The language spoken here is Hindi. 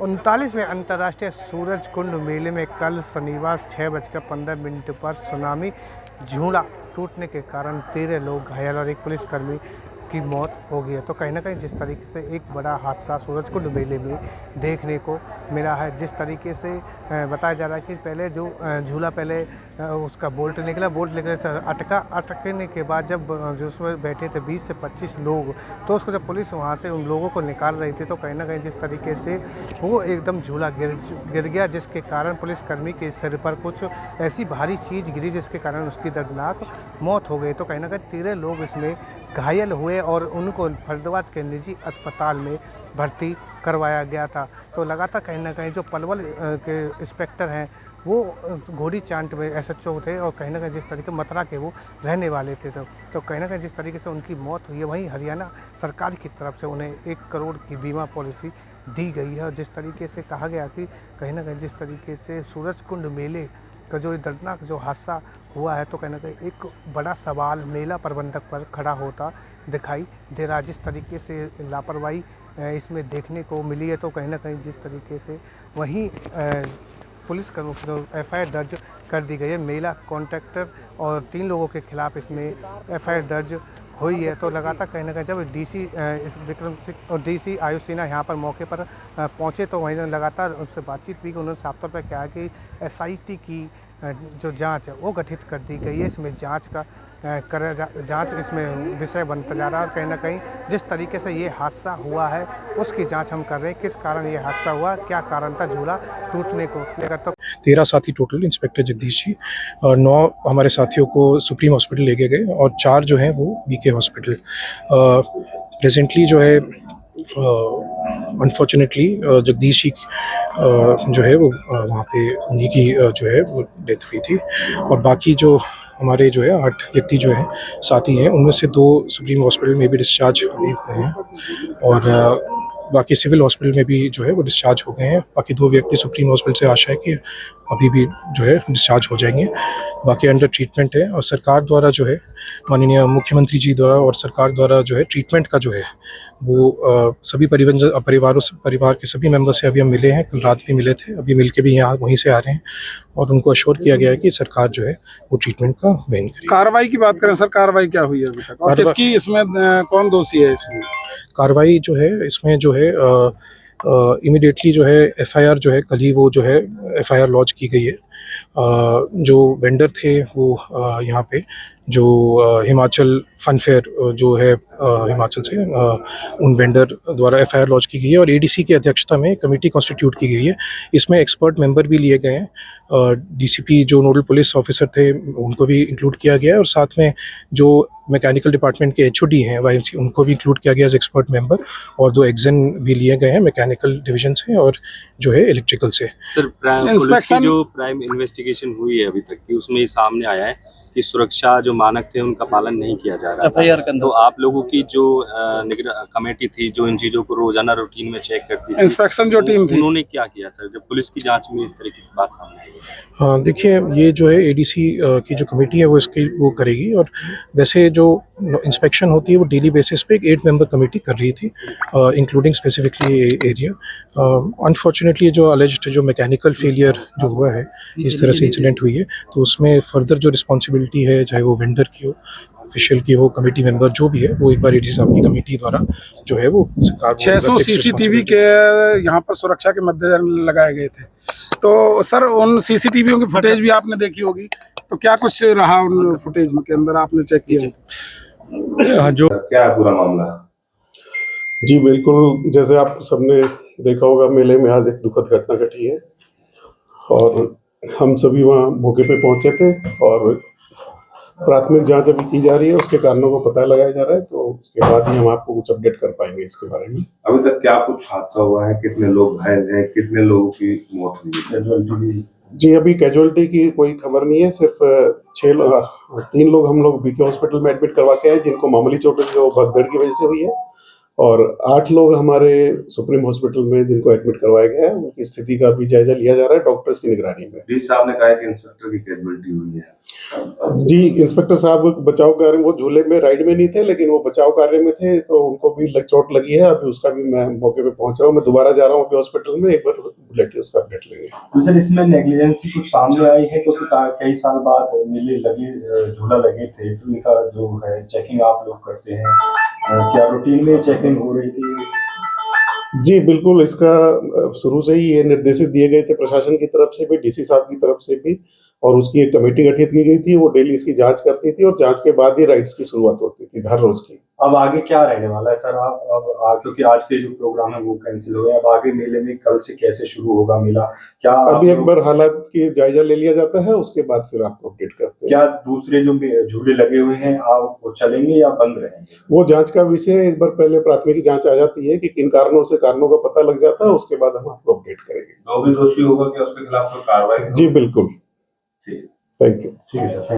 39वें अंतर्राष्ट्रीय सूरज कुंड मेले में कल शनिवार 6:15 पर सुनामी झूला टूटने के कारण 13 लोग घायल और एक पुलिसकर्मी की मौत हो गई है। तो कहीं ना कहीं जिस तरीके से एक बड़ा हादसा सूरज कुंड मेले में देखने को मिला है, जिस तरीके से बताया जा रहा है कि पहले जो झूला पहले उसका बोल्ट निकला, बोल्ट निकले से अटकने के बाद जब जो उसमें बैठे थे 20 से 25 लोग, तो उसको जब पुलिस वहाँ से उन लोगों को निकाल रही थी तो कहीं ना कहीं जिस तरीके से वो एकदम झूला गिर गया, जिसके कारण पुलिसकर्मी के सिर पर कुछ ऐसी भारी चीज़ गिरी जिसके कारण उसकी दर्दनाक मौत हो गई। तो कहीं ना कहीं 13 लोग इसमें घायल हुए और उनको फरीदाबाद के निजी अस्पताल में भर्ती करवाया गया था। तो लगातार कहीं ना कहीं जो पलवल के इंस्पेक्टर हैं वो घोड़ी चांट में एसएचओ थे और कहीं ना कहीं जिस तरीके मथुरा के वो रहने वाले थे। तो कहीं ना कहीं जिस तरीके से उनकी मौत हुई है, वहीं हरियाणा सरकार की तरफ से उन्हें 1 करोड़ की बीमा पॉलिसी दी गई है। और जिस तरीके से कहा गया कि कहीं ना कहीं जिस तरीके से सूरज कुंड मेले का जो दर्दनाक जो हादसा हुआ है, तो कहीं ना कहीं एक बड़ा सवाल मेला प्रबंधक पर खड़ा होता दिखाई दे रहा है। जिस तरीके से लापरवाही इसमें देखने को मिली है, तो कहीं ना कहीं जिस तरीके से वहीं पुलिस कर्मियों एफआईआर दर्ज कर दी गई है। मेला कॉन्ट्रैक्टर और 3 लोगों के खिलाफ इसमें एफआईआर दर्ज हुई है। तो लगातार कहीं ना कहीं जब डीसी इस विक्रम सिंह और डीसी आयुष सिन्हा यहाँ पर मौके पर पहुँचे तो वहीं लगातार उनसे बातचीत की। उन्होंने साफ तौर पर कहा कि एसआईटी की जो जांच है वो गठित कर दी गई है। इसमें जांच का जांच इसमें विषय बनता जा रहा है। और कहीं ना कहीं जिस तरीके से ये हादसा हुआ है उसकी जांच हम कर रहे हैं, किस कारण ये हादसा हुआ, क्या कारण था झूला टूटने को लेकर। तो 13 साथी टोटल, इंस्पेक्टर जगदीश जी और 9 हमारे साथियों को सुप्रीम हॉस्पिटल लेके गए और 4 जो हैं वो बीके हॉस्पिटल। प्रेजेंटली जो है अनफॉर्चुनेटली जगदीश जी जो है वो वहाँ पे उन्हीं की जो है वो डेथ हुई थी और बाकी जो हमारे जो है 8 व्यक्ति जो हैं साथी हैं, उनमें से 2 सुप्रीम हॉस्पिटल में भी डिस्चार्ज अभी हुए हैं और बाकी सिविल हॉस्पिटल में भी जो है वो डिस्चार्ज हो गए हैं। बाकी 2 व्यक्ति सुप्रीम हॉस्पिटल से आशा है कि अभी भी जो है डिस्चार्ज हो जाएंगे, बाकी अंडर ट्रीटमेंट है। और सरकार द्वारा जो है माननीय मुख्यमंत्री जी द्वारा और सरकार द्वारा जो है ट्रीटमेंट का जो है वो सभी परिवार के सभी मेंबर से अभी हम मिले हैं, कल रात भी मिले थे, अभी मिल के भी यहाँ वहीं से आ रहे हैं और उनको अश्योर किया गया है कि सरकार जो है वो ट्रीटमेंट का वहन करेगी। कार्रवाई की बात करें सर, कार्रवाई क्या हुई है अभी तक और किसकी इसमें कौन दोषी है इसमें? कार्रवाई जो है इसमें जो है इमिडिएटली जो है एफआईआर जो है कल ही वो जो है एफआईआर लॉन्च की गई है। जो वेंडर थे वो यहाँ पे जो हिमाचल फन फेयर जो है हिमाचल से उन वेंडर द्वारा एफआईआर लॉन्च की गई है और एडीसी की अध्यक्षता में कमेटी कॉन्स्टिट्यूट की गई है। इसमें एक्सपर्ट मेंबर भी लिए गए हैं, डीसीपी जो नोडल पुलिस ऑफिसर थे उनको भी इंक्लूड किया गया है और साथ में जो मैकेनिकल डिपार्टमेंट के एचओडी हैं वाईएमसी उनको भी इंक्लूड किया गया एज एक्सपर्ट मेंबर और 2 एग्जन भी लिए गए हैं मैकेनिकल डिवीजन से और जो है इलेक्ट्रिकल से। सर, पुलिस की जो प्राइम इन्वेस्टिगेशन हुई है अभी तक की, उसमें ये सामने आया है कि सुरक्षा जो मानक थे उनका पालन नहीं किया जा रहा था। तो आप लोगों की जो कमेटी थी जो इन चीजों को रोजाना रूटीन में चेक करती थी, इंस्पेक्शन जो टीम थी, उन्होंने क्या किया सर जब पुलिस की जांच में इस तरह की बात सामने आई? हाँ देखिए, ये जो है एडीसी की जो कमेटी है वो करेगी और वैसे जो इंस्पेक्शन होती है वो डेली बेसिस पे एक 8 मेंबर कमेटी कर रही थी इंक्लूडिंग स्पेसिफिकली एरिया। अनफॉर्चुनेटली जो अलेज्ड जो मैकेनिकल फेलियर जो हुआ है, इस तरह से इंसिडेंट हुई है, तो उसमें फर्दर जो रिस्पॉन्सिबिलिटी है चाहे वो वेंडर की हो, ऑफिशियल की हो, कमेटी मेंबर जो भी है, वो एक बार एडीसी साहब की कमेटी द्वारा जो है वो 600 सीसीटीवी के यहाँ पर सुरक्षा के मद्देनजर लगाए गए थे। तो सर उन सीसीटीवियों की फुटेज भी आपने देखी होगी, तो क्या कुछ रहा उन फुटेज के अंदर, आपने चेक किया? जो क्या है पूरा मामला? जी बिल्कुल, जैसे आप सबने देखा होगा मेले में आज एक दुखद घटना घटी है और हम सभी वहाँ मौके पे पहुंचे थे और प्राथमिक जांच अभी की जा रही है, उसके कारणों को पता लगाया जा रहा है, तो उसके बाद ही हम आपको कुछ अपडेट कर पाएंगे इसके बारे में। अभी तक क्या कुछ हादसा हुआ है, कितने लोग घायल हैं, कितने लोगों की मौत हुई है? जी अभी कैजुअलिटी की कोई खबर नहीं है, सिर्फ 3 लोग हम लोग बीके हॉस्पिटल में एडमिट करवा के आए जिनको मामूली चोटें जो भगदड़ की वजह से हुई है और 8 लोग हमारे सुप्रीम हॉस्पिटल में जिनको एडमिट करवाया गया है, उनकी स्थिति का भी जायजा लिया जा रहा है डॉक्टर्स की निगरानी में। डीसी साहब ने कहा है कि इंस्पेक्टर की कैजुअलिटी हुई है। जी, इंस्पेक्टर साहब बचाव कार्य, वो झूले में राइड में नहीं थे लेकिन वो बचाव कार्य में थे, तो उनको भी चोट लगी है। अभी उसका भी मैं मौके पे पहुंच रहा हूँ, मैं दोबारा जा रहा हूँ अभी हॉस्पिटल में, एक बार बुलेट उसका अपडेट लेंगे। तो सर इसमें नेग्लिजेंसी कुछ सामने आई है, क्योंकि कई साल बाद मेले लगे, झूला लगे थे, तो इनका जो है चेकिंग आप लोग करते हैं, क्या रूटीन में चेकिंग हो रही थी? जी बिल्कुल, इसका शुरू से ही ये निर्देशित दिए गए थे प्रशासन की तरफ से भी, डीसी साहब की तरफ से भी, और उसकी एक कमेटी गठित की गई थी। वो डेली इसकी जांच करती थी और जांच के बाद ही राइड्स की शुरुआत होती थी हर रोज की। अब आगे क्या रहने वाला है सर? क्योंकि आज के जो प्रोग्राम है वो कैंसिल हो गए, अब आगे मेले में कल से कैसे शुरू होगा मेला? क्या अभी एक बार हालात की जायजा ले लिया जाता है, उसके बाद फिर आपको अपडेट करते हैं। क्या दूसरे जो झूले लगे हुए हैं आप वो चलेंगे या बंद रहेंगे? वो जांच का विषय है, एक बार पहले प्राथमिक जांच आ जाती है कि किन कारणों से, कारणों का पता लग जाता है, उसके बाद हम आपको अपडेट करेंगे। जो भी दोषी होगा क्या उसके खिलाफ कोई कार्रवाई? जी बिल्कुल, ठीक है। Thank you. ठीक है सर।